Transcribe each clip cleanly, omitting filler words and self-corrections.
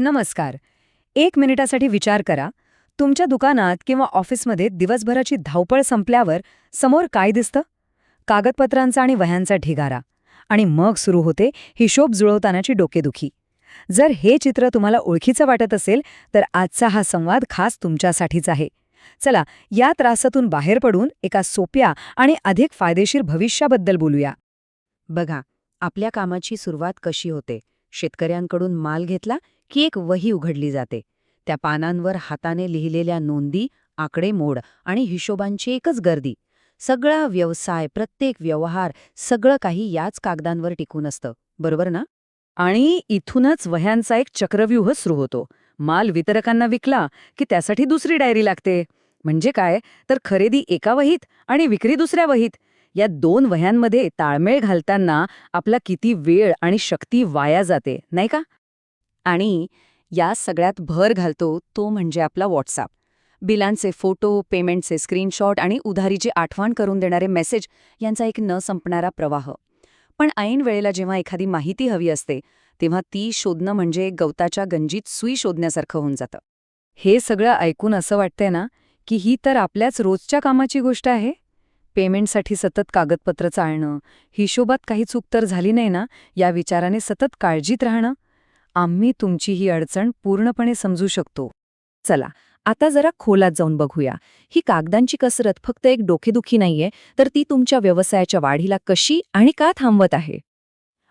नमस्कार. 1 मिनिटासाठी विचार करा. तुमच्या दुकानात किंवा ऑफिसमध्ये दिवसभराची धावपळ संपल्यावर समोर काय दिसतं? कागदपत्रांचा आणि वह्यांचा ढिगारा. आणि मग सुरू होते हिशोब जुळवतानाची डोकेदुखी. जर हे चित्र तुम्हाला ओळखीचं वाटत असेल तर आजचा हा संवाद खास तुमच्यासाठीच आहे. चला, या त्रासातून बाहेर पडून एका सोप्या आणि अधिक फायदेशीर भविष्याबद्दल बोलूया. बघा, आपल्या कामाची सुरुवात कशी होते. शेतकऱ्यांकडून माल घेतला की एक वही उघडली जाते. त्या पानांवर हाताने लिहिलेल्या नोंदी, आकडेमोड आणि हिशोबांची एकच गर्दी. सगळा व्यवसाय, प्रत्येक व्यवहार, सगळं काही याच कागदांवर टिकून असतं, बरोबर ना? आणि इथूनच वह्यांचा एक चक्रव्यूह सुरू होतो. माल वितरकांना विकला की त्यासाठी दुसरी डायरी लागते. म्हणजे काय, तर खरेदी एका वहीत आणि विक्री दुसऱ्या वहीत. या दोन वह्यांमध्ये ताळमेळ घालताना आपला किती वेळ आणि शक्ती वाया जाते, नाही का? आणि या सगळ्यात भर घालतो तो म्हणजे आपला व्हॉट्सअप. बिलांचे फोटो, पेमेंटचे स्क्रीनशॉट आणि उधारीची आठवण करून देणारे मेसेज यांचा एक न संपणारा प्रवाह. पण ऐन वेळेला जेव्हा एखादी माहिती हवी असते तेव्हा ती शोधणं म्हणजे गवताच्या गंजीत सुई शोधण्यासारखं होऊन जातं. हे सगळं ऐकून असं वाटतंय ना की ही तर आपल्याच रोजच्या कामाची गोष्ट आहे. पेमेंटसाठी सतत कागदपत्र चाळणं, हिशोबात काही चूक तर झाली नाही ना या विचाराने सतत काळजीत राहणं. आम्ही तुमची ही अडचण पूर्णपणे समजू शकतो. चला, आता जरा खोलात जाऊन बघूया. ही कागदांची कसरत फक्त एक डोकेदुखी नाहीये, तर ती तुमच्या व्यवसायाच्या वाढीला कशी आणि का थांबवत आहे.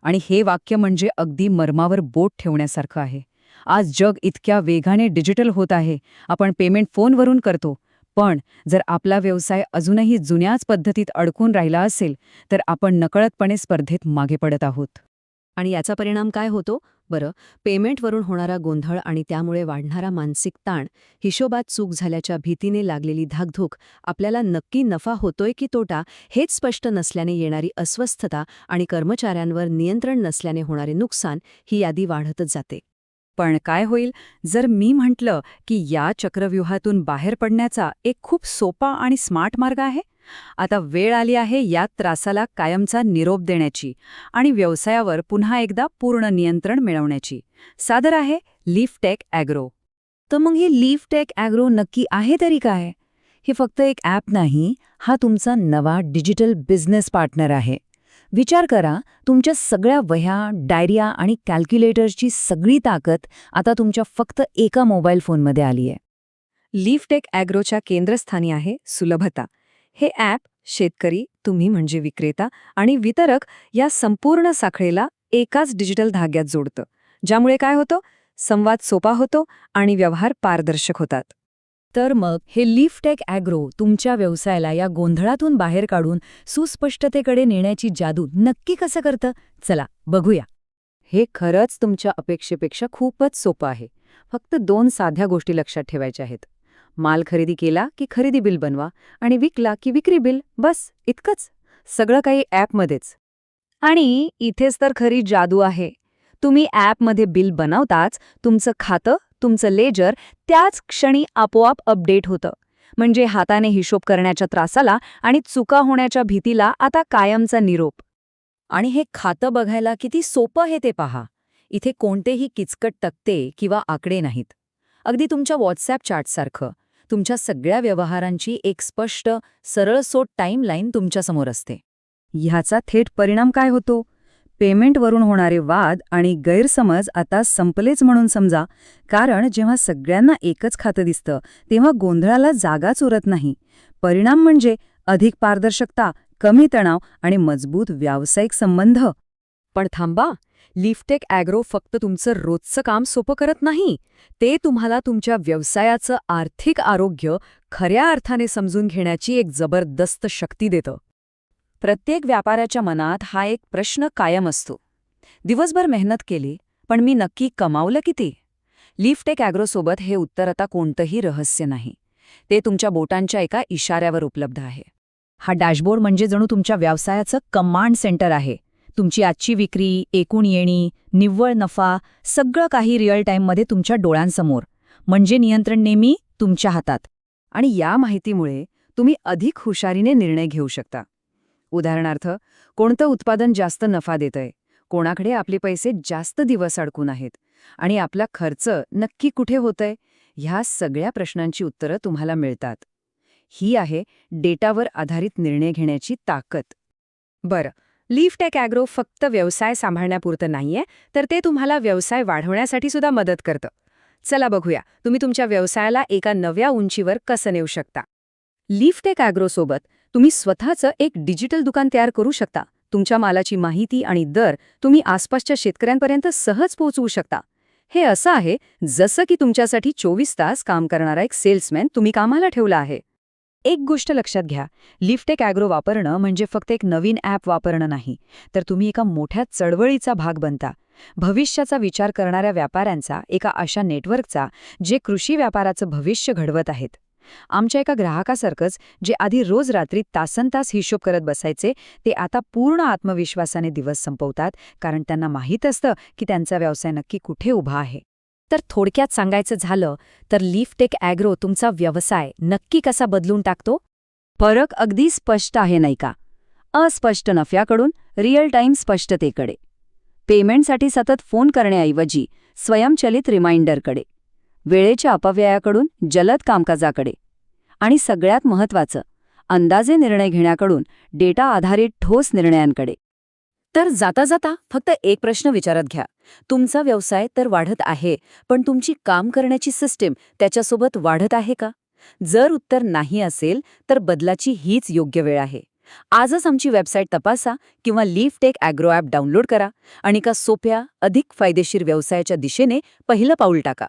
आणि हे वाक्य म्हणजे अगदी मर्मावर बोट ठेवण्यासारखं आहे. आज जग इतक्या वेगाने डिजिटल होत आहे. आपण पेमेंट फोनवरून करतो. पण जर आपला व्यवसाय अजूनही जुन्याच पद्धतीत अडकून राहिला असेल तर आपण नकळतपणे स्पर्धेत मागे पडत आहोत. आणि याचा परिणाम काय होतो? बरं, पेमेंटवरून होणारा गोंधळ आणि त्यामुळे वाढणारा मानसिक ताण, हिशोबात चूक झाल्याच्या भीतीने लागलेली धाकधूक, आपल्याला नक्की नफा होतोय की तोटा हेच स्पष्ट नसल्याने येणारी अस्वस्थता आणि कर्मचाऱ्यांवर नियंत्रण नसल्याने होणारे नुकसान ही यादी वाढतच जाते. पण काय होईल जर मी म्हटलं की या चक्रव्यूहातून बाहेर पडण्याचा एक खूप सोपा आणि स्मार्ट मार्ग आहे? आता वेळ आली आहे या त्रासाला कायमचा निरोप देण्याची आणि व्यवसायावर पुन्हा एकदा पूर्ण नियंत्रण मिळवण्याची. सादर आहे लीफटेक ॲग्रो. तर मग हे लीफटेक ॲग्रो नक्की आहे तरी काय? हे फक्त एक ॲप नाही, हा तुमचा नवा डिजिटल बिझनेस पार्टनर आहे. विचार करा, तुमच्या सगळ्या वह्या, डायरिया आणि कॅल्क्युलेटर्सची सगळी ताकद आता तुमच्या फक्त एका मोबाईल फोनमध्ये आली आहे. लीफटेक ॲग्रोच्या केंद्रस्थानी आहे सुलभता. हे ॲप शेतकरी, तुम्ही म्हणजे विक्रेता आणि वितरक या संपूर्ण साखळीला एकाच डिजिटल धाग्यात जोडतं. ज्यामुळे काय होतं? संवाद सोपा होतो आणि व्यवहार पारदर्शक होतात. तर मग हे लीफटेक ॲग्रो तुमच्या व्यवसायाला या गोंधळातून बाहेर काढून सुस्पष्टतेकडे नेण्याची जादू नक्की कसं करतं? चला बघूया. हे खरंच तुमच्या अपेक्षेपेक्षा खूपच सोपं आहे. फक्त 2 साध्या गोष्टी लक्षात ठेवायच्या आहेत. माल खरेदी केला की खरेदी बिल बनवा आणि विकला की विक्री बिल, बस इतकंच. सगळं काही ॲपमध्येच. आणि इथेच तर खरी जादू आहे. तुम्ही ॲपमध्ये बिल बनवताच तुमचं खातं, तुमचं लेजर त्याच क्षणी आपोआप अपडेट होतं. म्हणजे हाताने हिशोब करण्याच्या त्रासाला आणि चुका होण्याच्या भीतीला आता कायमचा निरोप. आणि हे खातं बघायला किती सोपं आहे ते पहा. इथे कोणतेही किचकट तक्ते किंवा आकडे नाहीत. अगदी तुमच्या व्हॉट्सॲप चार्टसारखं तुमच्या सगळ्या व्यवहारांची एक स्पष्ट, सरळसोट टाईमलाईन तुमच्यासमोर असते. ह्याचा थेट परिणाम काय होतो? पेमेंटवरून होणारे वाद आणि गैरसमज आता संपलेच म्हणून समजा. कारण जेव्हा सगळ्यांना एकच खातं दिसतं तेव्हा गोंधळाला जागाच उरत नाही. परिणाम म्हणजे अधिक पारदर्शकता, कमी तणाव आणि मजबूत व्यावसायिक संबंध. पण थांबा, लीफटेक ॲग्रो फक्त तुमचं रोजचं काम सोपं करत नाही. ते तुम्हाला तुमच्या व्यवसायाचं आर्थिक आरोग्य खऱ्या अर्थाने समजून घेण्याची एक जबरदस्त शक्ती देतं. प्रत्येक व्यापाऱ्याच्या मनात हा एक प्रश्न कायम असतो. दिवसभर मेहनत केली, पण मी नक्की कमावलं किती? लीफटेक ॲग्रोसोबत हे उत्तर आता कोणतंही रहस्य नाही. ते तुमच्या बोटांच्या एका इशाऱ्यावर उपलब्ध आहे. हा डॅशबोर्ड म्हणजे जणू तुमच्या व्यवसायाचं कमांड सेंटर आहे. तुमची आजची विक्री, एकूण येणी, निव्वळ नफा सगळं काही रिअल टाईममध्ये तुमच्या डोळ्यांसमोर. म्हणजे नियंत्रण नेहमी तुमच्या हातात. आणि या माहितीमुळे तुम्ही अधिक हुशारीने निर्णय घेऊ शकता. उदाहरणार्थ, कोणतं उत्पादन जास्त नफा देतंय, कोणाकडे आपले पैसे जास्त दिवस अडकून आहेत, आणि आपला खर्च नक्की कुठे होतोय ह्या सगळ्या प्रश्नांची उत्तरं तुम्हाला मिळतात. ही आहे डेटावर आधारित निर्णय घेण्याची ताकद. बरं, लीफटेक ॲग्रो फक्त व्यवसाय सांभाळण्यापुरतं नाहीये, तर ते तुम्हाला व्यवसाय वाढवण्यासाठी सुद्धा मदत करतं. चला बघूया, तुम्ही तुमच्या व्यवसायाला एका नव्या उंचीवर कसं नेऊ शकता. लीफटेक ॲग्रोसोबत तुम्ही स्वतःचं एक डिजिटल दुकान तयार करू शकता. तुमच्या मालाची माहिती आणि दर तुम्ही आसपासच्या शेतकऱ्यांपर्यंत सहज पोहोचवू शकता. हे असं आहे जसं की तुमच्यासाठी 24 तास काम करणारा एक सेल्समॅन तुम्ही कामाला ठेवला आहे. एक गोष्ट लक्षात घ्या, लीफटेक ॲग्रो वापरणं म्हणजे फक्त एक नवीन ॲप वापरणं नाही, तर तुम्ही एका मोठ्या चळवळीचा भाग बनता. भविष्याचा विचार करणाऱ्या व्यापाऱ्यांचा, एका अशा नेटवर्कचा, जे कृषी व्यापाराचं भविष्य घडवत आहेत. आमच्या एका ग्राहकासारखंच, जे आधी रोज रात्री तासनतास हिशोब करत बसायचे, ते आता पूर्ण आत्मविश्वासाने दिवस संपवतात, कारण त्यांना माहीत असतं की त्यांचा व्यवसाय नक्की कुठे उभा आहे. तर थोडक्यात सांगायचं झालं तर लीफटेक ॲग्रो तुमचा व्यवसाय नक्की कसा बदलून टाकतो? फरक अगदी स्पष्ट आहे नाही का? अस्पष्ट नफ्याकडून रिअल टाईम स्पष्टतेकडे. पेमेंटसाठी सतत फोन करण्याऐवजी स्वयंचलित रिमाइंडरकडे. वेळेच्या अपव्ययाकडून जलद कामकाजाकडे. आणि सगळ्यात महत्त्वाचं, अंदाजे निर्णय घेण्याकडून डेटा आधारित ठोस निर्णयांकडे. तर जाता जाता फक्त एक प्रश्न विचारत घ्या. तुमचा व्यवसाय तर वाढत आहे, पण तुमची काम करण्याची सिस्टीम त्याच्यासोबत वाढत आहे का? जर उत्तर नाही असेल, तर बदलाची हीच योग्य वेळ आहे. आजच आमची वेबसाईट तपासा किंवा लीफटेक ॲग्रो ॲप डाउनलोड करा आणि एका सोप्या, अधिक फायदेशीर व्यवसायाच्या दिशेने पहिलं पाऊल टाका.